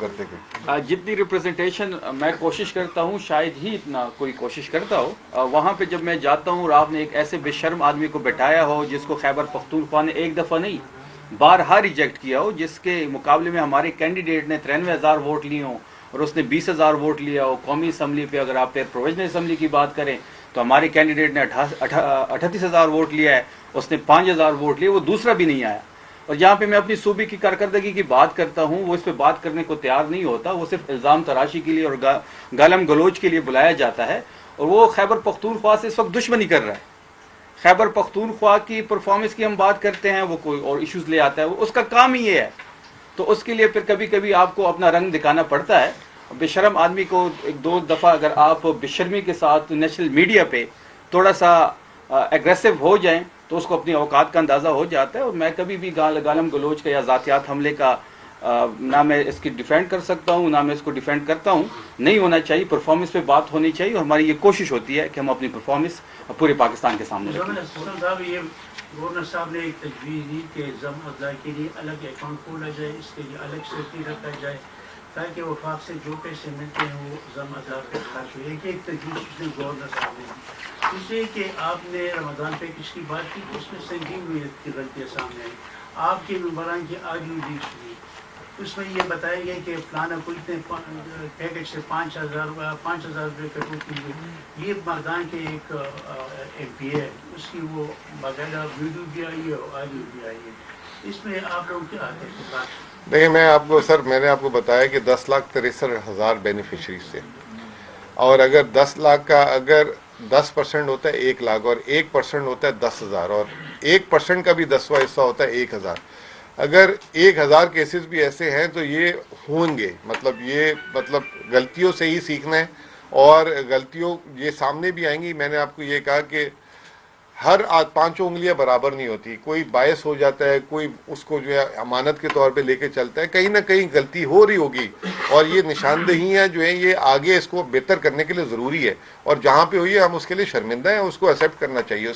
करते थे। जितनी रिप्रेजेंटेशन मैं कोशिश करता हूँ शायद ही इतना कोई कोशिश करता हो। वहाँ पे जब मैं जाता हूँ और आपने एक ऐसे बेशर्म आदमी को बैठाया हो जिसको खैबर पख्तूनख्वा ने एक दफ़ा नहीं बारहा रिजेक्ट किया हो, जिसके मुकाबले में हमारे कैंडिडेट ने 93,000 वोट लिए हों और उसने 20,000 वोट लिया हो। कौमी असम्बली पे अगर आप प्रोविजनल असम्बली की बात करें तो हमारे कैंडिडेट ने 38,000 वोट लिया है, उसने 5,000 वोट लिए, वो दूसरा भी नहीं आया। और जहाँ पे मैं अपनी सूबे की कारकर्दगी की बात करता हूँ वो इस पे बात करने को तैयार नहीं होता, वो सिर्फ इल्ज़ाम तराशी के लिए और गालम गलोच के लिए बुलाया जाता है। और वो खैबर पख्तूनख्वा से इस वक्त दुश्मनी कर रहा है। खैबर पख्तूनख्वा की परफॉर्मेंस की हम बात करते हैं, वो कोई और इश्यूज ले आता है, वो उसका काम ही ये है। तो उसके लिए फिर कभी कभी आपको अपना रंग दिखाना पड़ता है। बेशरम आदमी को एक दो दफ़ा अगर आप बेशर्मी के साथ नेशनल मीडिया पे थोड़ा सा एग्रेसिव हो जाएं तो उसको अपनी औकात का अंदाज़ा हो जाता है। और मैं कभी भी गालम गलोच का या ज़ातियात हमले का ना मैं इसकी डिफेंड कर सकता हूँ ना मैं इसको डिफेंड करता हूँ। नहीं होना चाहिए, परफॉर्मेंस पे बात होनी चाहिए और हमारी ये कोशिश होती है कि हम अपनी परफॉर्मेंस पूरे पाकिस्तान के सामने रखें। गवर्नर साहब ने एक तजवीज़ दी कि ज़म अज़ला के लिए अलग अकाउंट खोला जाए, इसके लिए अलग सेफ्टी रखा जाए ताकि वफाक से जो पैसे मिलते हैं वो ज़म अज़ला पे खर्च हो। एक तजवीज़ गवर्नर साहब ने दी। दूसरे कि आपने रमज़ान पैकेज की बात की तो उसमें संगीन हुई की गलतियाँ सामने आई। आपके मेंबरान की ऑडियो लीक हुई, उसमें ये बताया गया कि फलाना को इतने पैकेज से 5,000 रुपये कटौती की हुई। ये मर्दान के एक MP है, उसकी वो बाकायदा वीडियो भी आई है और ऑडियो भी आई है। इसमें आप लोग क्या आते हैं? देखिए, मैं आपको सर मैंने आपको बताया कि 10,63,000 बेनिफिशरीज थे और अगर 10 लाख का अगर 10% होता है 1 लाख और 1% होता है 10,000 और 1% का भी 10वां हिस्सा होता है 1,000। अगर 1,000 केसेस भी ऐसे हैं तो ये होंगे, मतलब गलतियों से ही सीखना है और गलतियों ये सामने भी आएंगी। मैंने आपको ये कहा कि हर 5 उंगलियां बराबर नहीं होती, कोई बायस हो जाता है, कोई उसको जो है अमानत के तौर पे लेके चलता है, कहीं ना कहीं गलती हो रही होगी और ये निशानदहियां जो है ये आगे इसको बेहतर करने के लिए ज़रूरी है और जहाँ पे हुई है हम उसके लिए शर्मिंदा हैं, उसको एक्सेप्ट करना चाहिए,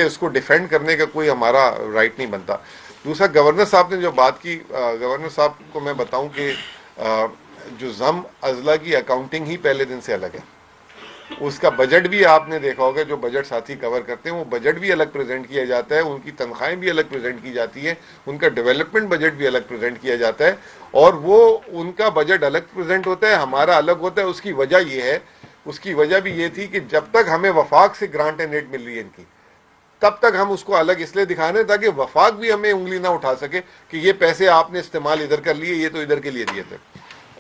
उसको डिफेंड करने का कोई हमारा राइट नहीं बनता। दूसरा, गवर्नर साहब ने जो बात की, गवर्नर साहब को मैं बताऊं कि जो ज़म अज़ला की अकाउंटिंग ही पहले दिन से अलग है, उसका बजट भी आपने देखा होगा, जो बजट साथी कवर करते हैं वो बजट भी अलग प्रेजेंट किया जाता है, उनकी तनख्वाहें भी अलग प्रेजेंट की जाती हैं, उनका डेवलपमेंट बजट भी अलग प्रेजेंट किया जाता है और वो उनका बजट अलग प्रेजेंट होता है, हमारा अलग होता है। उसकी वजह भी ये थी कि जब तक हमें वफाक से ग्रांट एंड एड मिल रही है इनकी, तब तक हम उसको अलग इसलिए दिखाने ताकि वफाक भी हमें उंगली ना उठा सके कि ये पैसे आपने इस्तेमाल इधर कर लिए, ये तो इधर के लिए दिए थे।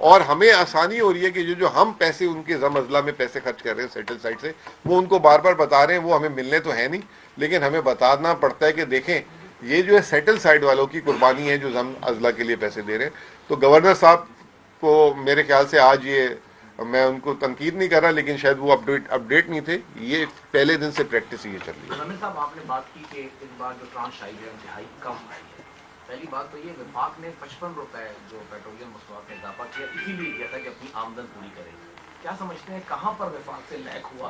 और हमें आसानी हो रही है कि जो हम पैसे उनके ज़म अज़ला में पैसे खर्च कर रहे हैं सेटल साइड से, वो उनको बार बार बता रहे हैं, वो हमें मिलने तो है नहीं लेकिन हमें बताना पड़ता है कि देखें ये जो है सेटल साइड वालों की कुर्बानी है जो ज़म अज़ला के लिए पैसे दे रहे हैं। तो गवर्नर साहब को मेरे ख्याल से आज ये, मैं उनको तनकीद नहीं कर रहा लेकिन शायद वो अपडेट नहीं थे, ये पहले दिन से प्रैक्टिस ये चल रही है। जमील साहब, आपने बात की कि इस बार जो ट्रांश आई है इंतहाई कम आई है। पहली बात तो ये, विभाग ने 55 रुपए जो पेट्रोलियम मसनूआत में इजाफा किया, इसीलिए किया था कि अपनी आमदन पूरी करे। क्या समझते हैं कहाँ पर विभाग से लैक हुआ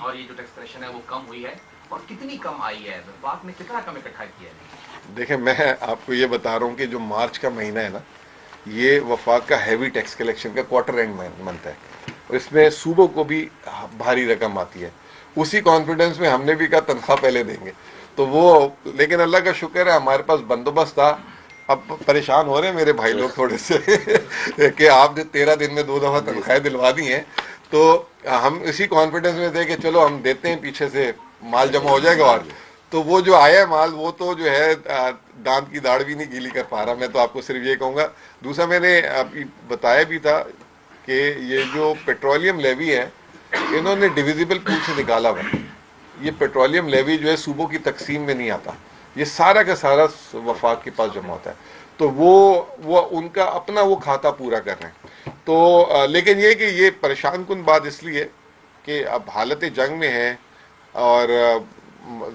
और ये जो टैक्स कलेक्शन है वो कम हुई है और कितनी कम आई है, विभाग ने कितना कम इकट्ठा किया है? देखें, मैं आपको ये बता रहा हूँ कि जो मार्च का महीना है ना, ये वफाक का हैवी टैक्स कलेक्शन का क्वार्टर एंड मंथ है और इसमें सूबों को भी भारी रकम आती है। उसी कॉन्फिडेंस में हमने भी कहा तनख्वाह पहले देंगे तो वो, लेकिन अल्लाह का शुक्र है हमारे पास बंदोबस्त था। अब परेशान हो रहे हैं मेरे भाई लोग थोड़े से कि आपने 13 दिन में 2 दफ़ा तनख्वाहें दिलवा दी हैं, तो हम इसी कॉन्फिडेंस में थे कि चलो हम देते हैं, पीछे से माल जमा हो जाएगा। और तो वो जो आया है माल, वो तो जो है दांत की दाढ़ भी नहीं गीली कर पा रहा। मैं तो आपको सिर्फ ये कहूँगा। दूसरा, मैंने अभी बताया भी था कि ये जो पेट्रोलियम लेवी है इन्होंने डिविजिबल पूल से निकाला हुआ है। ये पेट्रोलियम लेवी जो है सूबों की तकसीम में नहीं आता, ये सारा का सारा वफाक के पास जमा होता है, तो वो उनका अपना वो खाता पूरा कर रहे हैं। तो लेकिन ये कि ये परेशान कुन बात इसलिए कि अब हालत जंग में है और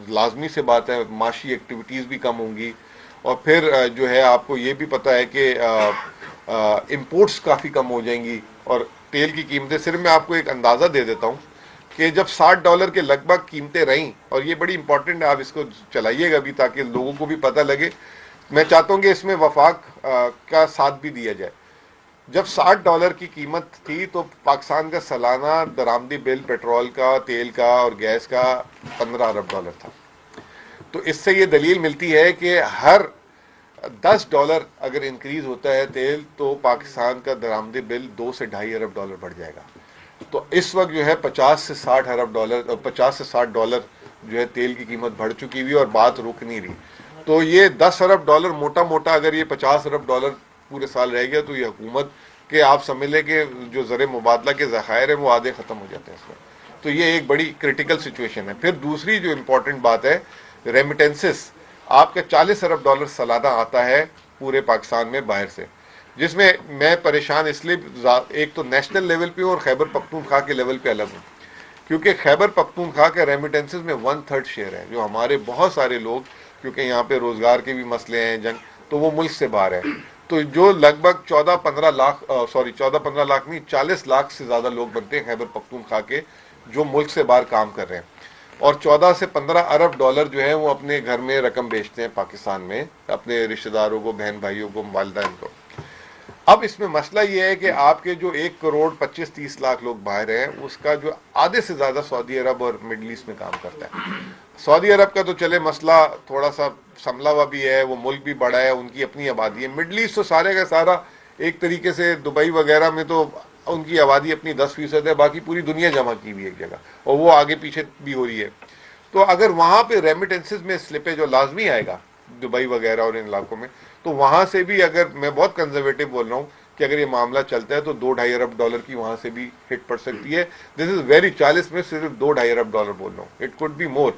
लाजमी से बात है माशी एक्टिविटीज़ भी कम होंगी और फिर जो है आपको ये भी पता है कि इंपोर्ट्स काफ़ी कम हो जाएंगी और तेल की कीमतें, सिर्फ मैं आपको एक अंदाज़ा दे देता हूँ कि जब $60 के लगभग कीमतें रहीं, और ये बड़ी इंपॉर्टेंट है, आप इसको चलाइएगा भी ताकि लोगों को भी पता लगे। मैं चाहता हूँ कि इसमें वफाक का साथ भी दिया जाए جب $60 کی قیمت تھی تو پاکستان کا سالانہ درآمدی بل پیٹرول کا، تیل کا اور گیس کا $15 ارب تھا. تو اس سے یہ دلیل ملتی ہے کہ ہر $10 اگر انکریز ہوتا ہے تیل تو پاکستان کا درآمدی بل $2 سے $2.5 ارب بڑھ جائے گا. تو اس وقت جو ہے $50 سے $60 ارب $50 سے $60 جو ہے تیل کی قیمت بڑھ چکی ہوئی اور بات رک نہیں رہی. تو یہ $10 ارب موٹا موٹا اگر یہ $50 ارب پورے سال رہ گیا تو یہ حکومت کے آپ سمجھ لیں کہ جو زر مبادلہ کے ذخائر ہیں وہ آدھے ختم ہو جاتے ہیں اس میں. تو یہ ایک بڑی کریٹیکل سچویشن ہے. پھر دوسری جو امپورٹنٹ بات ہے ریمیٹنسز، آپ کا $40 ارب سالانہ آتا ہے پورے پاکستان میں باہر سے، جس میں میں پریشان اس لیے ایک تو نیشنل لیول پہ ہوں اور خیبر پختونخوا کے لیول پہ الگ ہوں، کیونکہ خیبر پختونخوا کے ریمیٹنسز میں 1/3 شیئر ہے. جو ہمارے بہت سارے لوگ، کیونکہ یہاں پہ روزگار کے بھی مسئلے ہیں، جنگ، تو وہ ملک سے باہر ہے. تو جو لگ بھگ 14-15 لاکھ نہیں 40 لاکھ سے زیادہ لوگ بنتے ہیں خیبر پختونخوا کے جو ملک سے باہر کام کر رہے ہیں، اور 14 سے 15 ارب ڈالر جو ہے وہ اپنے گھر میں رقم بیچتے ہیں پاکستان میں اپنے رشتہ داروں کو، بہن بھائیوں کو، والدین کو. اب اس میں مسئلہ یہ ہے کہ آپ کے جو 1 کروڑ 25-30 لاکھ لوگ باہر ہیں، اس کا جو آدھے سے زیادہ سعودی عرب اور مڈل ایسٹ میں کام کرتا ہے. سعودی عرب کا تو چلے مسئلہ تھوڑا سا سنبھلا ہوا بھی ہے، وہ ملک بھی بڑا ہے، ان کی اپنی آبادی ہے. مڈل ایسٹ تو سارے کا سارا ایک طریقے سے دبئی وغیرہ میں تو ان کی آبادی اپنی 10% ہے، باقی پوری دنیا جمع کی ہوئی ایک جگہ، اور وہ آگے پیچھے بھی ہو رہی ہے. تو اگر وہاں پہ ریمیٹنسز میں سلپے جو لازمی آئے گا دبئی وغیرہ اور ان علاقوں میں، تو وہاں سے بھی اگر میں بہت کنزرویٹو بول رہا ہوں کہ اگر یہ معاملہ چلتا ہے تو $2-2.5 ارب کی وہاں سے بھی ہٹ پڑ سکتی ہے. دس از ویری 40 میں صرف $2-2.5 ارب بول رہا ہوں، اٹ کوڈ بی مور.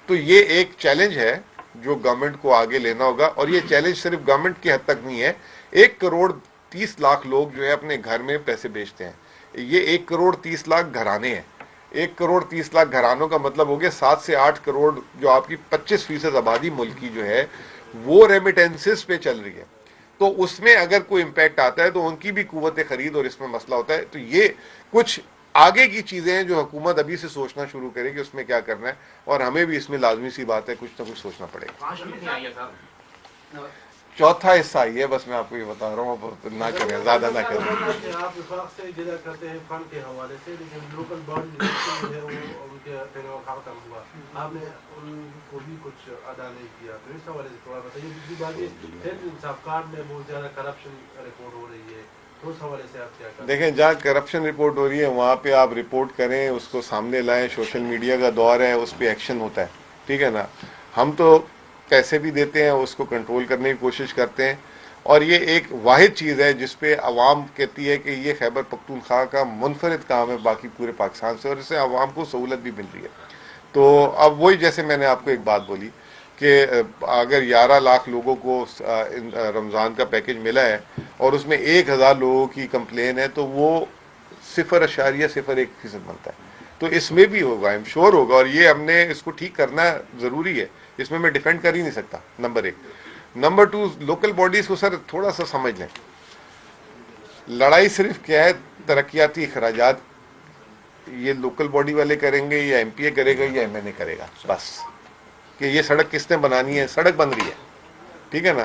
تو یہ ایک چیلنج ہے جو گورنمنٹ کو آگے لینا ہوگا، اور یہ چیلنج صرف گورنمنٹ کی حد تک نہیں ہے. 1 کروڑ 30 لاکھ لوگ جو ہے اپنے گھر میں پیسے بیچتے ہیں. یہ 1 کروڑ 30 لاکھ گھرانے ہیں. 1 کروڑ 30 لاکھ گھرانوں کا مطلب ہو گیا 7 سے 8 کروڑ جو آپ کی 25% آبادی ملک کی جو ہے وہ ریمیٹنسز پہ چل رہی ہے. تو اس میں اگر کوئی امپیکٹ آتا ہے تو ان کی بھی قوت خرید اور اس میں مسئلہ ہوتا ہے. تو یہ کچھ آگے کی چیزیں ہیں جو حکومت ابھی سے سوچنا شروع کرے کہ اس میں کیا کرنا ہے، اور ہمیں بھی اس میں لازمی سی بات ہے کچھ نہ کچھ سوچنا پڑے گا. چوتھا حصہ ہی ہے، بس میں آپ کو یہ بتا رہا ہوں، نہ کریں، زیادہ نہ کریں. آپ وفاق سے جدا کرتے ہیں فنڈ کے حوالے سے، لیکن لوکل باڈی جو ہے وہ ان کے پیروکار کا ہوا، آپ نے ان کو بھی کچھ ادا نہیں کیا. تو اس حوالے سے تھوڑا بتائیے. دوسری بات یہ انصاف کارڈ میں بہت زیادہ کرپشن رپورٹ ہو رہی ہے، تو اس حوالے سے آپ کیا کریں؟ دیکھیں، جہاں کرپشن رپورٹ ہو رہی ہے وہاں پہ آپ رپورٹ کریں، اس کو سامنے لائیں. سوشل میڈیا کا دور ہے، اس پہ ایکشن ہوتا ہے، ٹھیک ہے نا. ہم تو پیسے بھی دیتے ہیں، اس کو کنٹرول کرنے کی کوشش کرتے ہیں، اور یہ ایک واحد چیز ہے جس پہ عوام کہتی ہے کہ یہ خیبر پختونخوا کا منفرد کام ہے باقی پورے پاکستان سے، اور اس سے عوام کو سہولت بھی مل رہی ہے. تو اب وہی جیسے میں نے آپ کو ایک بات بولی کہ اگر 11 لاکھ لوگوں کو رمضان کا پیکج ملا ہے اور اس میں 1000 لوگوں کی کمپلین ہے تو وہ 0.01% بنتا ہے. تو اس میں بھی ہوگا، ایم شور ہوگا، اور یہ ہم نے اس کو ٹھیک کرنا ضروری ہے. اس میں بڈیفینڈ کر ہی نہیں سکتا، نمبر 1. نمبر 2، لوکل باڈیز کو سر تھوڑا سا سمجھ لیں. لڑائی صرف کیا ہے، ترقیاتی اخراجات یہ لوکل باڈی والے کریں گے یا ایم پی اے کرے گا یا ایم این اے کرے گا، بس. کہ یہ سڑک کس نے بنانی ہے، سڑک بن رہی ہے، ٹھیک ہے نا.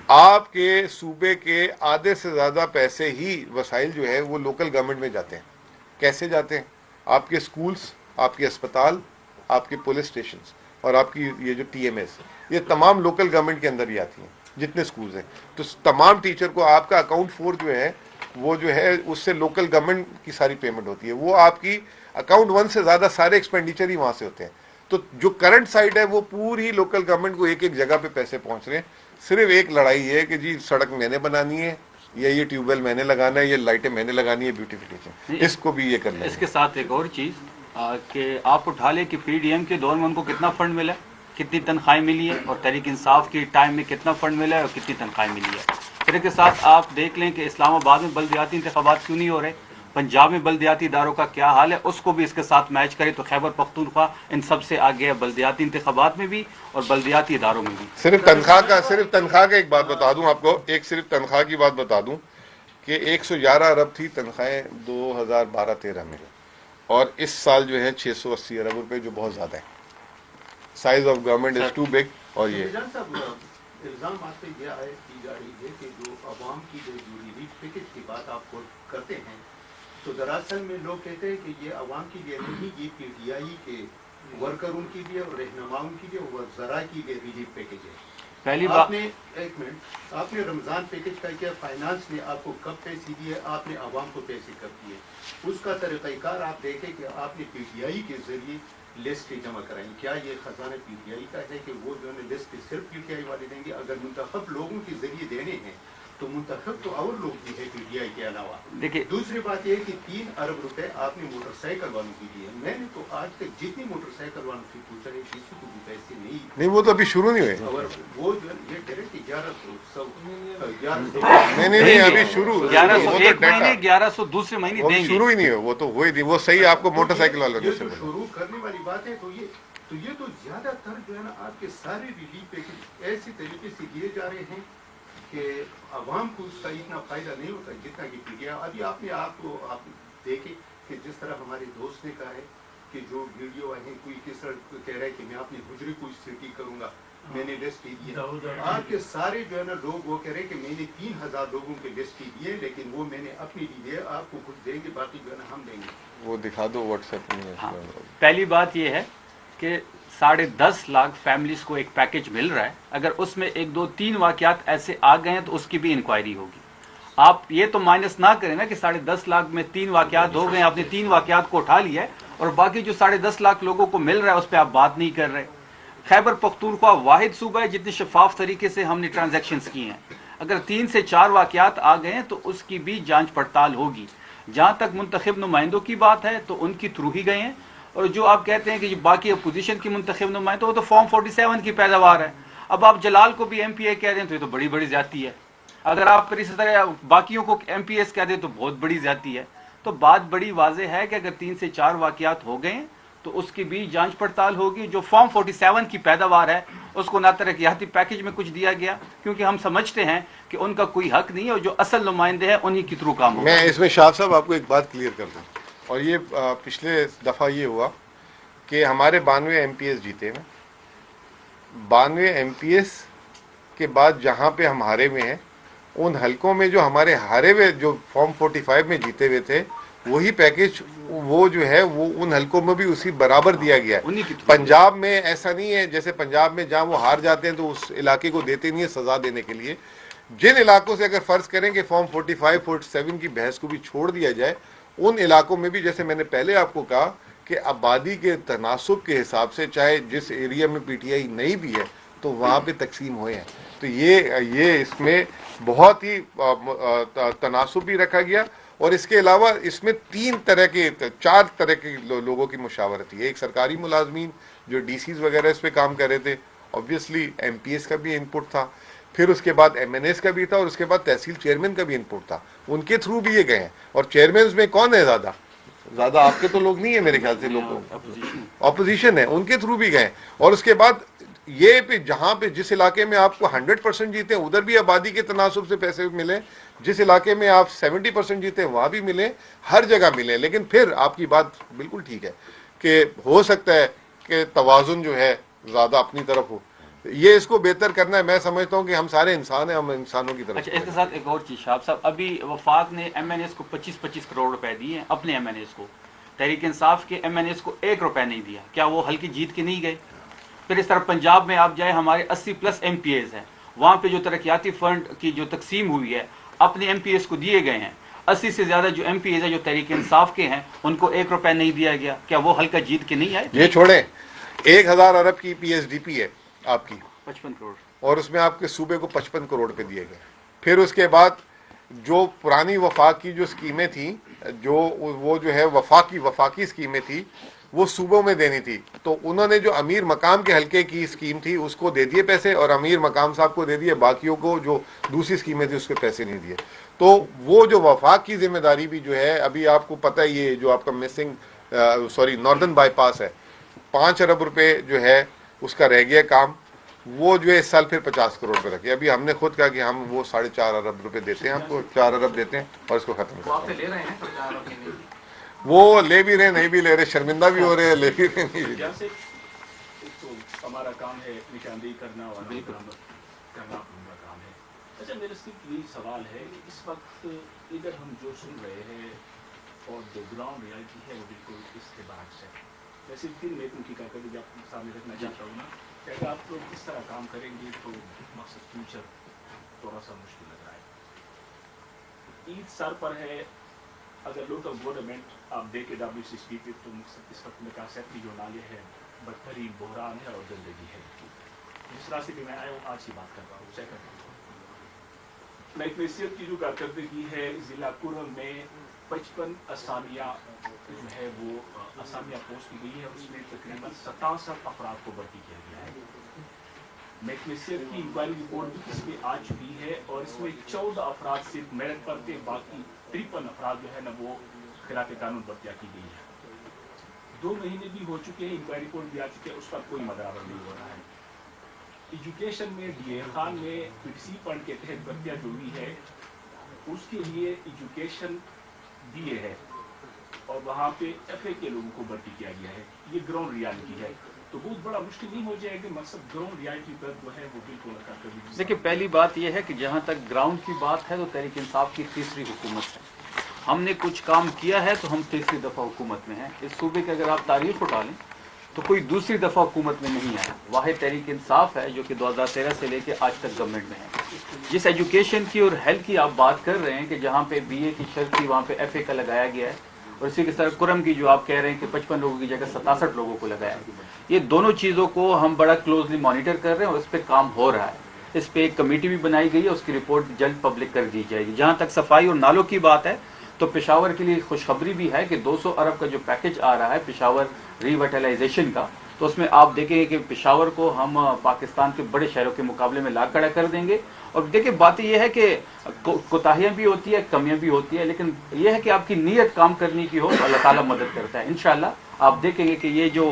آپ کے صوبے کے آدھے سے زیادہ پیسے ہی، وسائل جو ہے وہ لوکل گورنمنٹ میں جاتے ہیں. کیسے جاتے ہیں؟ آپ کے سکولز، آپ کے اسپتال، آپ کے پولیس اسٹیشنز، اور آپ کی یہ جو ٹی ایم ایس، یہ تمام لوکل گورنمنٹ کے اندر ہی آتی ہیں جتنے سکولز ہیں. تو تمام ٹیچر کو آپ کا اکاؤنٹ 4 جو ہے وہ جو ہے اس سے لوکل گورنمنٹ کی ساری پیمنٹ ہوتی ہے. وہ آپ کی اکاؤنٹ 1 سے زیادہ سارے ایکسپینڈیچر ہی وہاں سے ہوتے ہیں. تو جو کرنٹ سائٹ ہے وہ پوری لوکل گورنمنٹ کو ایک ایک جگہ پہ پیسے پہنچ رہے ہیں. صرف ایک لڑائی ہے کہ جی سڑک میں نے بنانی ہے، یا یہ ٹیوب ویل میں نے لگانا ہے، یہ لائٹیں میں نے لگانی ہے، بیوٹیفیکیشن اس کو بھی یہ کرنا ہے. اس کے ساتھ ایک اور چیز کہ آپ اٹھا لیں کہ پی ڈی ایم کے دور میں ان کو کتنا فنڈ ملا، کتنی تنخواہیں ملی ہے، اور تحریک انصاف کی ٹائم میں کتنا فنڈ ملا ہے اور کتنی تنخواہیں ملی ہے. پھر اس کے ساتھ آپ دیکھ لیں کہ اسلام آباد میں بلدیاتی انتخابات کیوں نہیں ہو رہے، پنجاب میں بلدیاتی اداروں کا کیا حال ہے، اس کو بھی اس کے ساتھ میچ کرے تو خیبر پختونخوا ان سب سے آگے ہے، بلدیاتی انتخابات میں بھی اور بلدیاتی اداروں میں بھی. صرف تنخواہ کا ایک بات بتا دوں آپ کو، صرف تنخواہ کی بات بتا دوں کہ 111 ارب تھی تنخواہیں 2012-13 میں، اور اس سال جو ہے 680 ارب روپے، جو بہت زیادہ ہے. Size of government is too big. اور یہ इल्ज़ाम आप पे ये आयत की जा रही है कि जो अवाम की जो रिलीफ पैकेज की बात आप करते हैं, तो दरअसल में लोग कहते हैं कि ये अवाम के लिए नहीं, ये PTI के वर्करों के लिए और रहनुमाओं के लिए और ज़रा के लिए रिलीफ पैकेज है। पहली बात, आपने एक मिनट, आपने रमज़ान पैकेज का क्या, फाइनेंस ने आपको कब पैसे दिए, आपने अवाम को पैसे कब दिए, उसका तरीक़ाकार आप देखें कि आपने PTI के ज़रिए लिस्ट जमा कराई। क्या ये खजाना PTI का है कि वो जो है लिस्ट सिर्फ PTI वाले देंगे? अगर मुंतखब लोगों के जरिए देने हैं तो मुंतखब तो और लोग भी है PTI के अलावा। देखिए, दूसरी बात यह है कि 3 अरब रुपए आपने मोटरसाइकिल वालों के लिए, मैंने तो आज तक जितनी मोटरसाइकिल वालों से पूछा है किसी को भी पैसे नहीं, वो तो अभी शुरू नहीं हुए। और वो जो ये डायरेक्ट 1100 नहीं अभी शुरू 1100 एक महीने, 1100 दूसरे महीने वो देंगे। शुरू ही नहीं हुए, वो तो हुए नहीं, वो सही आपको मोटरसाइकिल वालों ये ने जो शुरू करने वाली बात है, तो ये तो ज्यादातर जो है ना आपके सारे रिलीफ पैकेज ऐसी तरीके से दिए जा रहे हैं कि अवाम को उसका इतना फायदा नहीं होता जितना कि PTI। अभी आपने आपको आप देखे कि जिस तरह हमारे दोस्त ने कहा है कि जो वीडियो है, कोई किस तरह कह रहा है कि मैं अपनी हुजरे को सिटी करूंगा, मैंने लिस्ट दी है। आपके सारे जो है ना लोग वो कह रहे हैं कि मैंने 3000 लोगों के लिस्ट दी है, लेकिन वो मैंने अपनी दी है, आपको कुछ देंगे, बाकी जो है ना हम देंगे। वो दिखा दो व्हाट्सएप में। हाँ, पहली बात ये है कि 10.5 लाख फैमिलीज को एक पैकेज मिल रहा है। अगर उसमें 1, 2, 3 वाकयात ऐसे आ गए हैं तो उसकी भी इंक्वायरी होगी। आप ये तो माइनस ना करें ना कि 10.5 लाख में 3 वाकयात हो गए, आपने 3 वाकयात को उठा लिया है और बाकी जो 10.5 लाख लोगों को मिल रहा है उस पर आप बात नहीं कर रहे। खैबर पख्तूनख्वा वाहिद सूबा है जितने शफाफ तरीके से हमने ट्रांजैक्शंस किए हैं। अगर 3 से 4 वाकयात आ गए हैं तो उसकी भी जांच पड़ताल होगी। जहां तक मुंतखब नुमाइंदों की बात है तो उनकी थ्रू ही गए हैं, और जो आप कहते हैं कि बाकी अपोजिशन की मुंतखब नुमाइंदे, वो तो फॉर्म 47 की पैदावार है। अब आप जलाल को भी MPA कह रहे हैं तो ये तो बड़ी बड़ी ज्यादती है। अगर आप फिर इस तरह बाकियों को MPS कह दें तो बहुत बड़ी ज्यादती है। तो बात बड़ी वाज़ेह है कि अगर 3 से 4 वाकयात हो गए तो उसकी भी जांच पड़ताल होगी। जो फॉर्म 47 की पैदावार है उसको ना तरक्याती पैकेज में कुछ दिया गया, क्योंकि हम समझते हैं कि उनका कोई हक नहीं है और जो असल नुमाइंदे हैं उन्हीं के थ्रू काम होगा। मैं इसमें शाह साहब आपको एक बात क्लियर कर दूं, और ये पिछले दफ़ा ये हुआ कि हमारे 92 MPS जीते हैं। 92 MPS के बाद जहाँ पे हम हारे हुए हैं, उन हलकों में जो हमारे हारे हुए जो फॉर्म 45 में जीते हुए थे, वही पैकेज वो जो है वो उन हलकों में भी उसी बराबर दिया गया है। पंजाब में ऐसा नहीं है, जैसे पंजाब में जहाँ वो हार जाते हैं तो उस इलाके को देते नहीं है सजा देने के लिए। जिन इलाकों से अगर फर्ज करें कि फॉर्म 45, 47 की बहस को भी छोड़ दिया जाए, उन इलाकों में भी जैसे मैंने पहले आपको कहा कि आबादी के तनासुब के हिसाब से चाहे जिस एरिया में PTI नहीं भी है तो वहाँ पे तकसीम हुए हैं। तो ये इसमें बहुत ही तनासुब भी रखा गया, और इसके अलावा इसमें 4 तरह के लोगों की मुशावरत थी। एक सरकारी मुलाजमीन जो DCs वगैरह इस पे काम कर रहे थे, ऑब्वियसली MPS का भी इनपुट था, फिर उसके बाद MNS का भी था, और उसके बाद तहसील चेयरमैन का भी इनपुट था, उनके थ्रू भी ये गए हैं। और चेयरमैन में कौन है ज़्यादा आपके तो लोग नहीं है मेरे ख्याल से, लोग अपोजिशन है, उनके थ्रू भी गए। और उसके बाद ये पे जहाँ पे जिस इलाके में आपको 100% जीते उधर भी आबादी के तनासुब से पैसे मिले, जिस इलाके में आप 70% जीते वहाँ भी मिले, हर जगह मिले। लेकिन फिर आपकी बात बिल्कुल ठीक है कि हो सकता है कि तवाज़ुन जो है ज़्यादा अपनी तरफ हो, ये इसको बेहतर करना है। मैं समझता हूँ कि हम सारे इंसान हैं, हम इंसानों की तरफ। अच्छा, इसके साथ एक और चीज़ शाह साहब, अभी वफाक ने MNS को 25-25 करोड़ रुपए दिए हैं, अपने MNS को। तहरीक इंसाफ के MNS को 1 रुपया नहीं दिया। क्या वो हल्की जीत के नहीं गए? फिर इस तरह पंजाब में आप जाए, हमारे 80+ MPAs हैं, वहाँ पे जो तरक्याती फंड की जो तकसीम हुई है अपने MPAs को दिए गए हैं। 80 से ज़्यादा जो MPAs हैं जो तहरीक इंसाफ के हैं उनको 1 रुपया नहीं दिया गया। क्या वो हल्का जीत के नहीं आए? ये छोड़ें, 1000 अरब की PSDP है आपकी, 55 करोड़, और उसमें आपके सूबे को 55 करोड़ पे दिए गए। फिर उसके बाद जो पुरानी वफाक की जो स्कीमें थी, जो वो जो है वफाकी स्कीमें थी, वो सूबों में देनी थी, तो उन्होंने जो अमीर मकाम के हलके की स्कीम थी उसको दे दिए पैसे, और अमीर मकाम साहब को दे दिए, बाकियों को जो दूसरी स्कीमें थी उसके पैसे नहीं दिए। तो वो जो वफाक की जिम्मेदारी भी जो है, अभी आपको पता है ये जो आपका नॉर्दर्न बाईपास है, 5 अरब रुपए जो है उसका रह गया काम, वो जो है इस साल फिर 50 करोड़ पे रखे। अभी हमने खुद कहा कि हम वो 4.5 अरब रुपए देते हैं, आपको 4 अरब देते हैं और इसको खत्म करते हैं। ले रहे हैं 4 अरब के लिए, वो ले भी रहे, नहीं भी ले रहे, शर्मिंदा भी हो रहे हैं, ले भी रहे, नहीं भी रहे। जैसे तो हमारा काम है निशानदेही करना और करना अपना काम है। अच्छा, मेरा सिर्फ यही सवाल है कि इस वक्त इधर हम जो सुन रहे हैं और जो ग्राउंड रियलिटी है वो बिल्कुल इसके बरक्स है। मैं सिर्फ 3 मिनट उनकी कारकर्दगी आपके सामने रखना चाहता हूँ ना कि अगर आप लोग इस तरह काम करेंगे तो मकसद फ्यूचर थोड़ा सा मुश्किल लग रहा है। ईद सर पर है, अगर लोकल गवर्नमेंट आप देखे WCSP पे तो मकसद इस वक्त में कहा सेफ्टी जो नाले हैं बदतरीन बहरान है और गंदगी है। जिस रास्ते पे मैं आया हूँ आज ही बात कर रहा हूँ। सेकंड मैकनेसियत की जो कारकर्दगी है ज़िला कुरम में 55 असामियाँ जो है वो असामियाँ पोस्ट की गई है, उसमें तकरीबन 67 अफराद को भर्ती किया गया है। मैकनेसियत की इंक्वायरी रिपोर्ट भी इसमें आ चुकी है और इसमें 14 अफराद सिर्फ मेरिट पर थे, बाकी 53 अफराद जो है ना वो खिलाफ कानून भर्तियाँ की गई है। 2 महीने भी हो चुके हैं, इंक्वायरी रिपोर्ट भी आ चुकी है, उस पर कोई मदावर नहीं हो रहा है। एजुकेशन में DA खान में PTC फंड के तहत भर्तियाँ जो हुई है उसके लिए एजुकेशन DA है और वहाँ पे FA के लोगों को भर्ती किया गया है। ये ग्राउंड रियलिटी है, तो बहुत बड़ा मुश्किल नहीं हो जाएगा। मकसद ग्राउंड रियलिटी पर जो है वो बिल्कुल देखिए, पहली बात यह है कि जहाँ तक ग्राउंड की बात है तो तहरीक इंसाफ की तीसरी हुकूमत है। हमने कुछ काम किया है तो हम तीसरी दफ़ा हुकूमत में हैं। इस सूबे की अगर आप तारीख उठा लें तो कोई दूसरी दफ़ा हुकूमत में नहीं आया। वाहिद तहरीक इंसाफ है जो कि 2013 से लेकर आज तक गवर्नमेंट में है। जिस एजुकेशन की और हेल्थ की आप बात कर रहे हैं कि जहाँ पे BA की शर्त थी वहाँ पे FA का लगाया गया है, और इसी के साथ कुरम की जो आप कह रहे हैं कि 55 लोगों की जगह 67 लोगों को लगाया है। ये दोनों चीज़ों को हम बड़ा क्लोजली मॉनिटर कर रहे हैं और इस पर काम हो रहा है। इस पर एक कमेटी भी बनाई गई है, उसकी रिपोर्ट जल्द पब्लिक कर दी जाएगी। जहाँ तक सफाई और नालों की बात है तो पेशावर के लिए खुशखबरी भी है कि 200 अरब का जो पैकेज आ रहा है पेशावर रिविटलाइजेशन का, तो उसमें आप देखेंगे कि पेशावर को हम पाकिस्तान के बड़े शहरों के मुकाबले में ला खड़ा कर देंगे। और देखिए, बात यह है कि कोताहियाँ भी होती है, कमियाँ भी होती है, लेकिन यह है कि आपकी नीयत काम करने की हो तो अल्लाह ताला मदद करता है। इंशाअल्लाह आप देखेंगे कि ये जो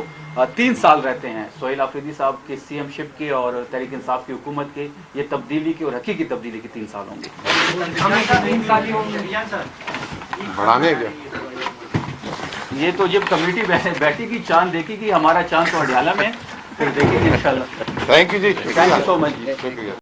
3 साल रहते हैं सोहेल आफरीदी साहब के CM शिप के और तहरीक इंसाफ की हुकूमत के, ये तब्दीली की और हकीकी तब्दीली के 3 साल होंगे। बढ़ाने क्या ये तो जब कमेटी बैठेगी, चांद देखेगी, हमारा चांद तो हडियाला में है, फिर देखेंगे इंशाल्लाह। थैंक यू जी, थैंक यू सो मच जी। शुक्रिया।